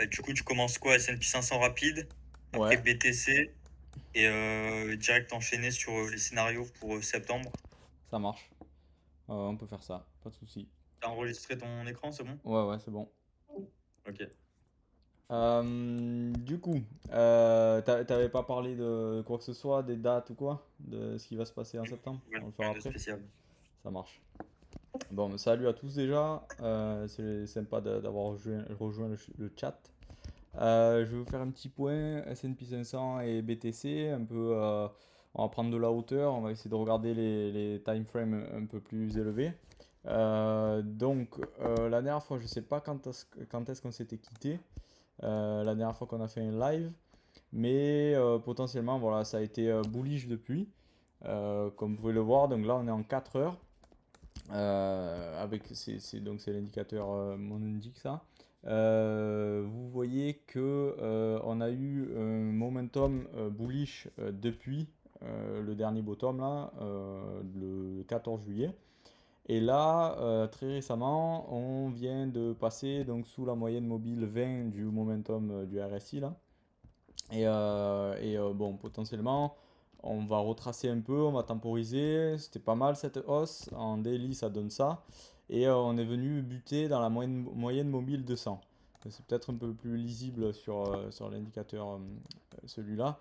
Du coup, tu commences quoi? S&P 500 rapide, après Ouais, BTC et direct enchaîner sur les scénarios pour septembre. ça marche. On peut faire ça, pas de souci. T'as enregistré ton écran, c'est bon? Ouais, ouais, c'est bon. Ok. Du coup, t'avais pas parlé de quoi que ce soit, des dates ou quoi, de ce qui va se passer en septembre? Ouais, On le fera rien de après? spécial. Ça marche. Bon, salut à tous déjà. C'est sympa d'avoir rejoint le chat. Je vais vous faire un petit point S&P 500 et BTC, un peu, on va prendre de la hauteur, on va essayer de regarder les time frames un peu plus élevés. La dernière fois, je sais pas quand est-ce qu'on s'était quitté, la dernière fois qu'on a fait un live, mais potentiellement, voilà, ça a été bullish depuis, comme vous pouvez le voir. Donc là, on est en 4 heures. Donc c'est l'indicateur Mondic ça. Vous voyez que on a eu un momentum bullish depuis le dernier bottom là, le 14 juillet. Et là, très récemment, on vient de passer donc sous la moyenne mobile 20 du momentum du RSI là. Bon, potentiellement, on va retracer un peu, on va temporiser. C'était pas mal cette hausse. En daily, ça donne ça. Et on est venu buter dans la moyenne mobile 200. C'est peut-être un peu plus lisible sur l'indicateur, celui-là.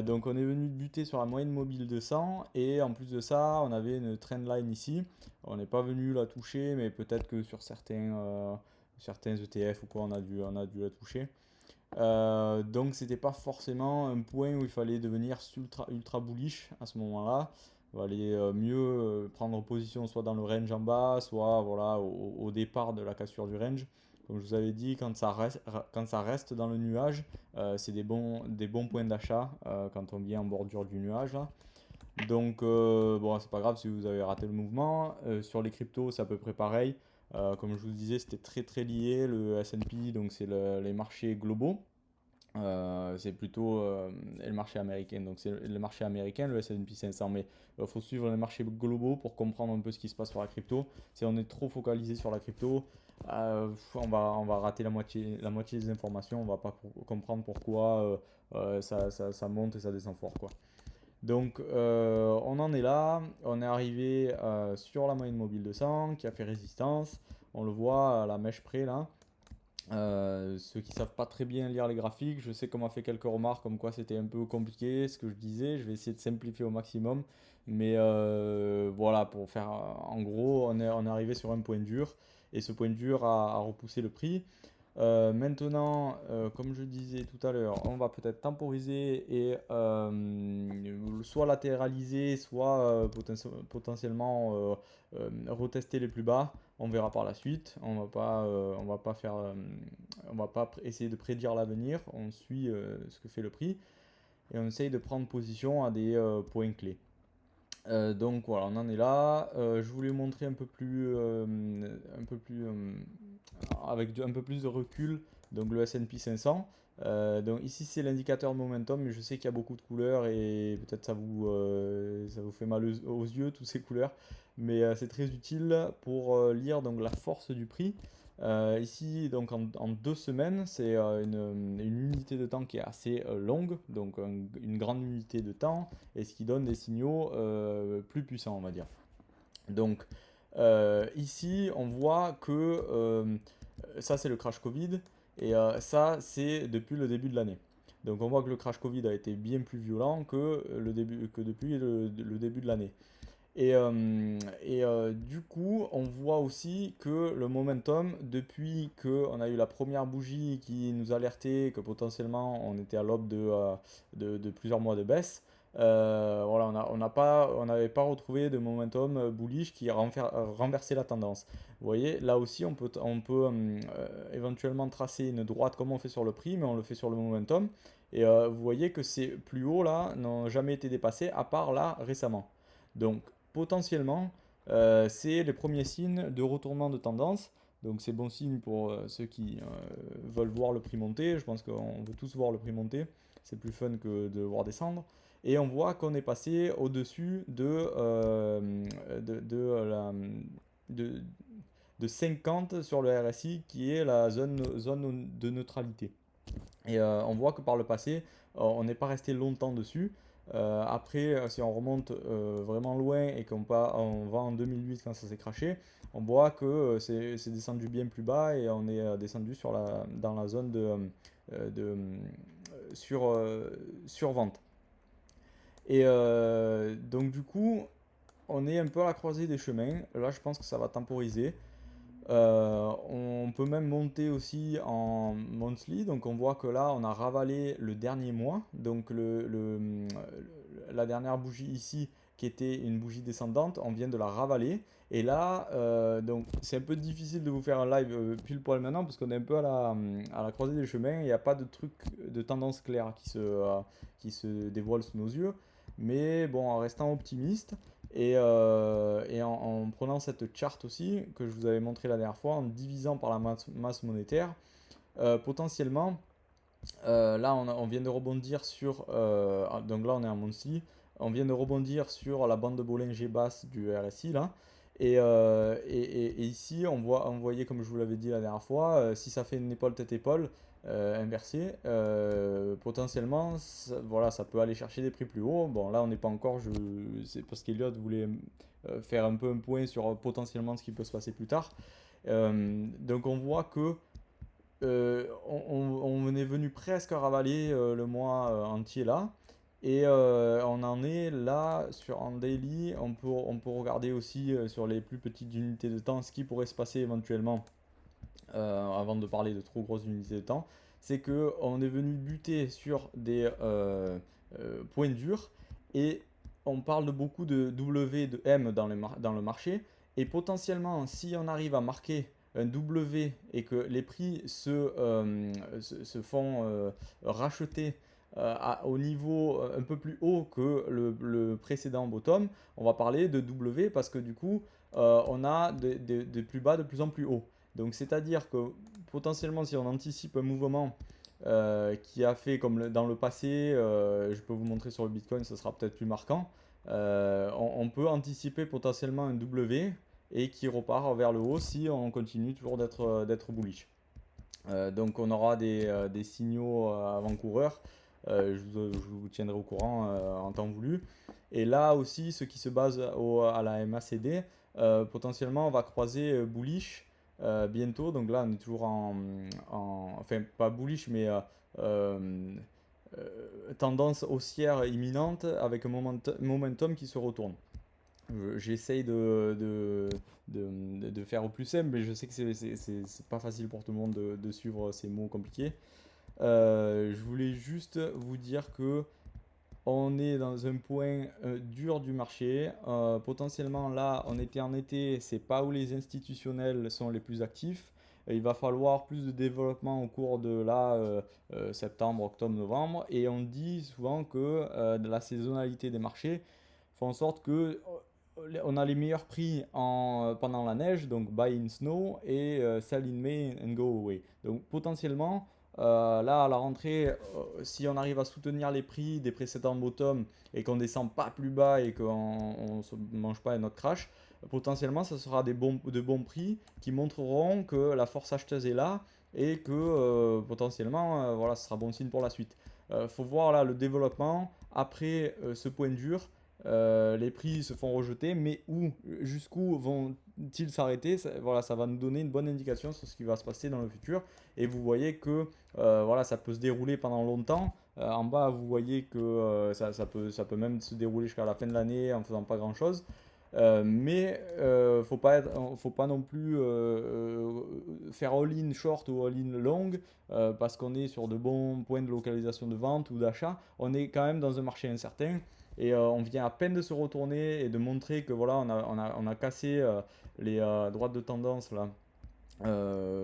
Donc on est venu buter sur la moyenne mobile 200. Et en plus de ça, on avait une trendline ici. On n'est pas venu la toucher, mais peut-être que sur certains ETF ou quoi, on a dû la toucher. Donc c'était pas forcément un point où il fallait devenir ultra bullish à ce moment-là. Il valait mieux prendre position soit dans le range en bas, soit voilà, au départ de la cassure du range. Comme je vous avais dit, quand ça reste dans le nuage, c'est des bons points d'achat quand on vient en bordure du nuage là. Donc, bon, c'est pas grave si vous avez raté le mouvement. Sur les cryptos, c'est à peu près pareil. Comme je vous disais, c'était très très lié. Le S&P, donc c'est les marchés globaux. C'est plutôt le marché américain. Donc c'est le marché américain, le S&P 500. Mais il faut suivre les marchés globaux pour comprendre un peu ce qui se passe sur la crypto. Si on est trop focalisé sur la crypto, on va rater la moitié des informations. On va pas comprendre pourquoi ça monte et ça descend fort, quoi. Donc on en est là, on est arrivé sur la moyenne mobile 200 qui a fait résistance, on le voit à la mèche près là. Ceux qui savent pas très bien lire les graphiques, je sais qu'on m'a fait quelques remarques comme quoi c'était un peu compliqué ce que je disais, je vais essayer de simplifier au maximum, mais voilà, pour faire en gros, on est arrivé sur un point dur, et ce point dur a repoussé le prix. Maintenant, comme je disais tout à l'heure, on va peut-être temporiser et soit latéraliser, soit potentiellement retester les plus bas. On verra par la suite. On va pas essayer de prédire l'avenir. On suit ce que fait le prix et on essaye de prendre position à des points clés. Donc voilà, on en est là. Je voulais montrer avec un peu plus de recul, donc le S&P 500. Donc ici c'est l'indicateur de momentum, mais je sais qu'il y a beaucoup de couleurs et peut-être ça vous fait mal aux yeux tous ces couleurs, mais c'est très utile pour lire donc la force du prix. Ici donc en 2 semaines, c'est une unité de temps qui est assez longue, donc une grande unité de temps, et ce qui donne des signaux plus puissants, on va dire. Donc ici, on voit que ça, c'est le crash Covid, et ça, c'est depuis le début de l'année. Donc on voit que le crash Covid a été bien plus violent que depuis le début de l'année. Du coup, on voit aussi que le momentum, depuis qu'on a eu la première bougie qui nous alertait que potentiellement on était à l'aube de plusieurs mois de baisse, voilà, on n'avait pas retrouvé de momentum bullish qui renversait la tendance. Vous voyez, là aussi, on peut éventuellement tracer une droite comme on fait sur le prix, mais on le fait sur le momentum. Et vous voyez que ces plus hauts là n'ont jamais été dépassés, à part là récemment. Donc, potentiellement, c'est les premiers signes de retournement de tendance. Donc c'est bon signe pour ceux qui veulent voir le prix monter. Je pense qu'on veut tous voir le prix monter. C'est plus fun que de voir descendre. Et on voit qu'on est passé au-dessus de de 50 sur le RSI qui est la zone de neutralité. Et on voit que par le passé, on n'est pas resté longtemps dessus. Après, si on remonte vraiment loin et on va en 2008 quand ça s'est craché, on voit que c'est descendu bien plus bas et on est descendu dans la zone de sur, survente. Et donc du coup, on est un peu à la croisée des chemins. Là, je pense que ça va temporiser. On peut même monter aussi en monthly, donc on voit que là on a ravalé le dernier mois, donc la dernière bougie ici qui était une bougie descendante, on vient de la ravaler. Et là, donc c'est un peu difficile de vous faire un live pile poil maintenant parce qu'on est un peu à la croisée des chemins, il n'y a pas de truc de tendance claire qui se dévoile sous nos yeux. Mais bon, en restant optimiste, et en prenant cette charte aussi, que je vous avais montré la dernière fois, en divisant par la masse monétaire, potentiellement, là on vient de rebondir sur, donc là on est en monthly, on vient de rebondir sur la bande de Bollinger basse du RSI là, et ici on voyait comme je vous l'avais dit la dernière fois, si ça fait une épaule tête-épaule inversée, potentiellement voilà, ça peut aller chercher des prix plus hauts. Bon là on n'est pas encore, c'est parce qu'Eliott voulait faire un peu un point sur potentiellement ce qui peut se passer plus tard. Donc on voit que on est venu presque ravaler le mois entier là. Et on en est là en daily. On peut regarder aussi sur les plus petites unités de temps ce qui pourrait se passer éventuellement avant de parler de trop grosses unités de temps. C'est que on est venu buter sur des points durs et on parle de beaucoup de W, de M dans le marché. Et potentiellement, si on arrive à marquer un W et que les prix se font racheter au niveau un peu plus haut que le précédent bottom, on va parler de W parce que du coup, on a des plus bas de plus en plus haut. Donc c'est-à-dire que potentiellement, si on anticipe un mouvement qui a fait comme dans le passé, je peux vous montrer sur le Bitcoin, ce sera peut-être plus marquant. On peut anticiper potentiellement un W et qui repart vers le haut si on continue toujours d'être bullish. Donc on aura des signaux avant-coureurs. Je vous tiendrai au courant en temps voulu. Et là aussi, ce qui se base à la MACD, potentiellement on va croiser bullish bientôt. Donc là, on est toujours enfin pas bullish, mais tendance haussière imminente avec un momentum qui se retourne. J'essaye de faire au plus simple, mais je sais que c'est pas facile pour tout le monde de suivre ces mots compliqués. Je voulais juste vous dire que on est dans un point dur du marché. Potentiellement là, on était en été, c'est pas où les institutionnels sont les plus actifs. Il va falloir plus de développement au cours de là, septembre, octobre, novembre. Et on dit souvent que la saisonnalité des marchés fait en sorte que on a les meilleurs prix pendant la neige, donc buy in snow, et sell in May and go away. Donc potentiellement, là à la rentrée, si on arrive à soutenir les prix des précédents bottoms et qu'on descend pas plus bas et qu'on ne se mange pas un autre crash, potentiellement ça sera de bons prix qui montreront que la force acheteuse est là et que potentiellement voilà, ce sera bon signe pour la suite. Faut voir là le développement après ce point dur. Les prix se font rejeter, mais jusqu'où vont-ils s'arrêter? Voilà, ça va nous donner une bonne indication sur ce qui va se passer dans le futur. Et vous voyez que voilà, ça peut se dérouler pendant longtemps. En bas, vous voyez que ça peut même se dérouler jusqu'à la fin de l'année en faisant pas grand-chose. Mais faut pas non plus faire all-in short ou all-in long parce qu'on est sur de bons points de localisation de vente ou d'achat. On est quand même dans un marché incertain. Et on vient à peine de se retourner et de montrer que voilà, on a cassé les droites de tendance là,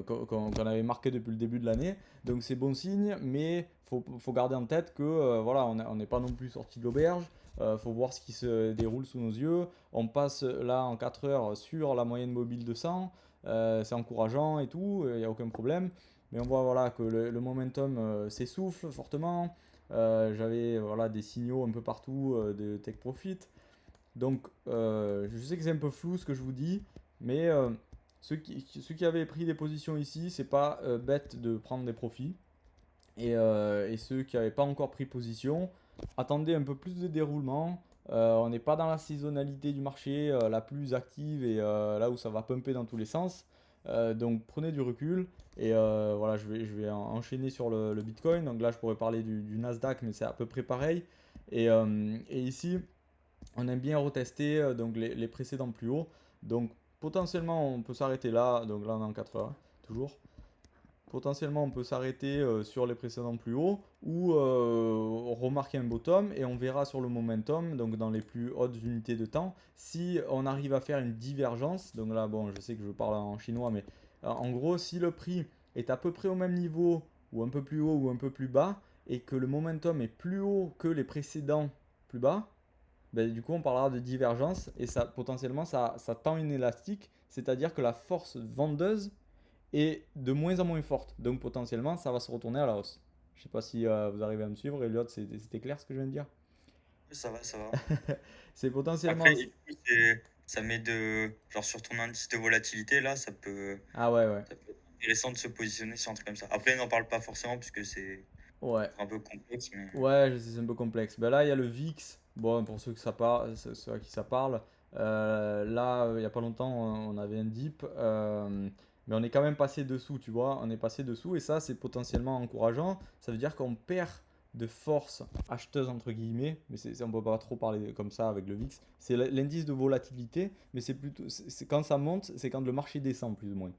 qu'on avait marqué depuis le début de l'année. Donc c'est bon signe, mais faut garder en tête que voilà, on n'est pas non plus sorti de l'auberge. Faut voir ce qui se déroule sous nos yeux. On passe là en 4 heures sur la moyenne mobile de 100. C'est encourageant et tout, il n'y a aucun problème. Mais on voit voilà, que le momentum s'essouffle fortement. J'avais voilà, des signaux un peu partout de take profit. Donc je sais que c'est un peu flou ce que je vous dis, mais Ceux qui avaient pris des positions ici, c'est pas bête de prendre des profits. Et ceux qui n'avaient pas encore pris position, attendez un peu plus de déroulement. On n'est pas dans la saisonnalité du marché la plus active et là où ça va pumper dans tous les sens. Donc prenez du recul. Et voilà, je vais enchaîner sur le Bitcoin. Donc là, je pourrais parler du Nasdaq, mais c'est à peu près pareil. Et ici, on aime bien retester donc les précédents plus hauts. Donc potentiellement, on peut s'arrêter là. Donc là, on est en 4 heures, toujours. Potentiellement, on peut s'arrêter sur les précédents plus hauts ou remarquer un bottom et on verra sur le momentum, donc dans les plus hautes unités de temps, si on arrive à faire une divergence. Donc là, bon, je sais que je parle en chinois, mais en gros, si le prix est à peu près au même niveau ou un peu plus haut ou un peu plus bas et que le momentum est plus haut que les précédents plus bas, ben, du coup, on parlera de divergence et ça, potentiellement, ça tend une élastique, c'est-à-dire que la force vendeuse est de moins en moins forte. Donc potentiellement, ça va se retourner à la hausse. Je sais pas si vous arrivez à me suivre. Elliot, c'était clair ce que je viens de dire? Ça va, ça va. C'est potentiellement... Après, et du coup, ça met genre sur ton indice de volatilité, là, Ah ouais, ouais. ça peut être intéressant de se positionner sur un truc comme ça. Après, n'en parle pas forcément puisque c'est Ouais. un peu complexe, mais Ouais, je sais, c'est un peu complexe. Ben là, il y a le VIX. Bon, pour ceux, que ça parle, ceux à qui ça parle. Là, il n'y a pas longtemps, on avait un dip. Mais on est quand même passé dessous, tu vois. On est passé dessous et ça, c'est potentiellement encourageant. Ça veut dire qu'on perd de force acheteuse, entre guillemets. Mais on ne peut pas trop parler comme ça avec le VIX. C'est l'indice de volatilité. Mais c'est plutôt. Quand ça monte, c'est quand le marché descend, plus ou moins.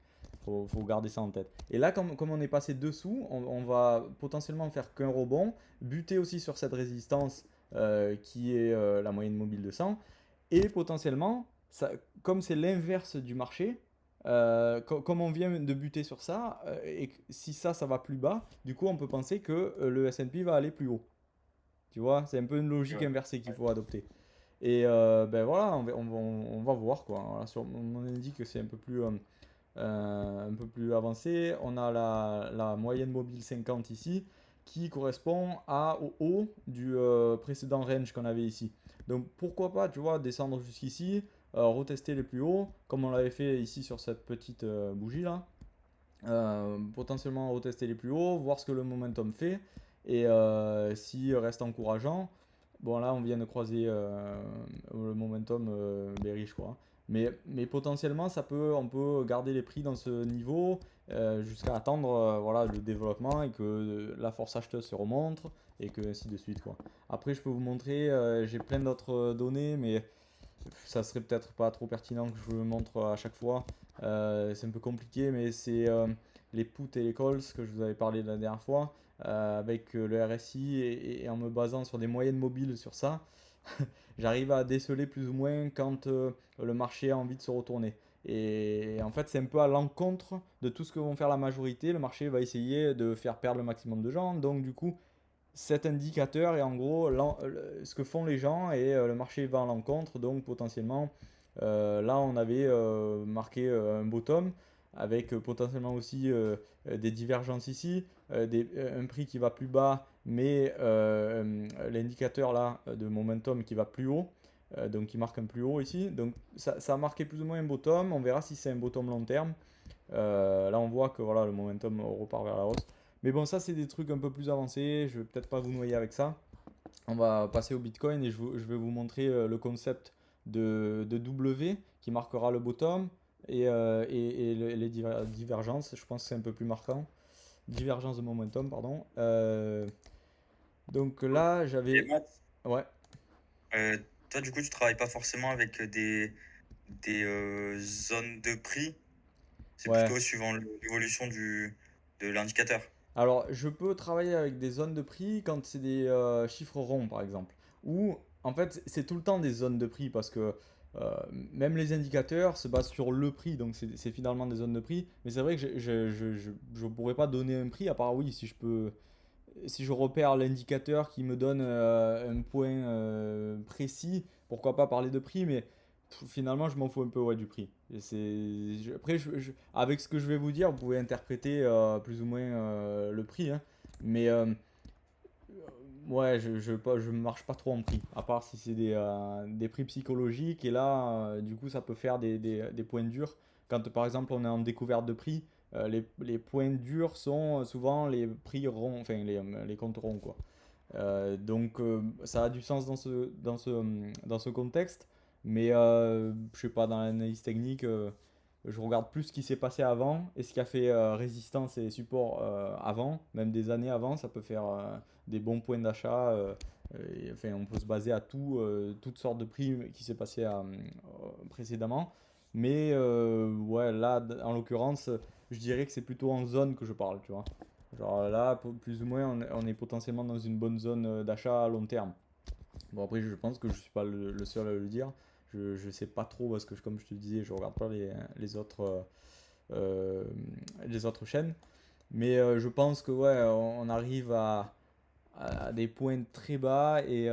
Faut garder ça en tête. Et là, comme on est passé dessous, on va potentiellement faire qu'un rebond, buter aussi sur cette résistance qui est la moyenne mobile de 100. Et potentiellement, ça, comme c'est l'inverse du marché, comme on vient de buter sur ça, et si ça va plus bas, du coup on peut penser que le S&P va aller plus haut. Tu vois, c'est un peu une logique ouais. inversée qu'il faut adopter. Et ben voilà, on va voir quoi. Voilà, on indique que c'est un peu plus avancé. On a la moyenne mobile 50 ici qui correspond au haut du précédent range qu'on avait ici. Donc pourquoi pas, tu vois, descendre jusqu'ici, retester les plus hauts, comme on l'avait fait ici sur cette petite bougie là. Potentiellement retester les plus hauts, voir ce que le momentum fait et s'il reste encourageant. Bon, là, on vient de croiser le momentum bearish, quoi. Mais potentiellement, on peut garder les prix dans ce niveau jusqu'à attendre voilà, le développement et que la force acheteuse se remonte et que ainsi de suite, quoi. Après, je peux vous montrer, j'ai plein d'autres données, mais ça serait peut-être pas trop pertinent que je vous le montre à chaque fois. C'est un peu compliqué, mais c'est les puts et les calls que je vous avais parlé la dernière fois, avec le RSI et en me basant sur des moyennes mobiles sur ça, j'arrive à déceler plus ou moins quand le marché a envie de se retourner. Et en fait, c'est un peu à l'encontre de tout ce que vont faire la majorité. Le marché va essayer de faire perdre le maximum de gens. Donc, du coup, cet indicateur est en gros ce que font les gens et le marché va à l'encontre. Donc, potentiellement, là, on avait marqué un bottom avec potentiellement aussi des divergences ici, un prix qui va plus bas, mais l'indicateur là de momentum qui va plus haut, donc qui marque un plus haut ici. Donc ça a marqué plus ou moins un bottom. On verra si c'est un bottom long terme. Là, on voit que voilà, le momentum repart vers la hausse. Mais bon, ça, c'est des trucs un peu plus avancés. Je vais peut-être pas vous noyer avec ça. On va passer au Bitcoin et je vais vous montrer le concept de W qui marquera le bottom et les divergences. Je pense que c'est un peu plus marquant. Divergence de momentum, pardon. Donc là, Et j'avais... Matt, Ouais. euh, toi, du coup, tu travailles pas forcément avec des zones de prix. C'est Ouais. plutôt suivant l'évolution de l'indicateur. Alors, je peux travailler avec des zones de prix quand c'est des chiffres ronds, par exemple. Ou, en fait, c'est tout le temps des zones de prix parce que euh, même les indicateurs se basent sur le prix, donc c'est finalement des zones de prix. Mais c'est vrai que je pourrais pas donner un prix, à part oui, si je repère l'indicateur qui me donne un point précis, pourquoi pas parler de prix, mais finalement, je m'en fous un peu ouais, du prix. Après, avec ce que je vais vous dire, vous pouvez interpréter plus ou moins le prix, hein. Mais ouais, je marche pas trop en prix, à part si c'est des prix psychologiques, et là, du coup, ça peut faire des points durs. quand par exemple on est en découverte de prix, les points durs sont souvent les prix ronds, enfin les comptes ronds, quoi. Donc ça a du sens dans ce contexte, mais je sais pas, dans l'analyse technique, je regarde plus ce qui s'est passé avant et ce qui a fait résistance et support avant, même des années avant, ça peut faire des bons points d'achat. Enfin, on peut se baser à toutes sortes de prix qui s'est passé précédemment. Mais ouais, là, en l'occurrence, je dirais que c'est plutôt en zone que je parle, tu vois. Genre là, plus ou moins, on est potentiellement dans une bonne zone d'achat à long terme. Bon, après, je pense que je suis pas le seul à le dire. Je sais pas trop parce que, comme je te disais, je regarde pas euh, les autres chaînes. Mais je pense que ouais, on arrive à des points très bas et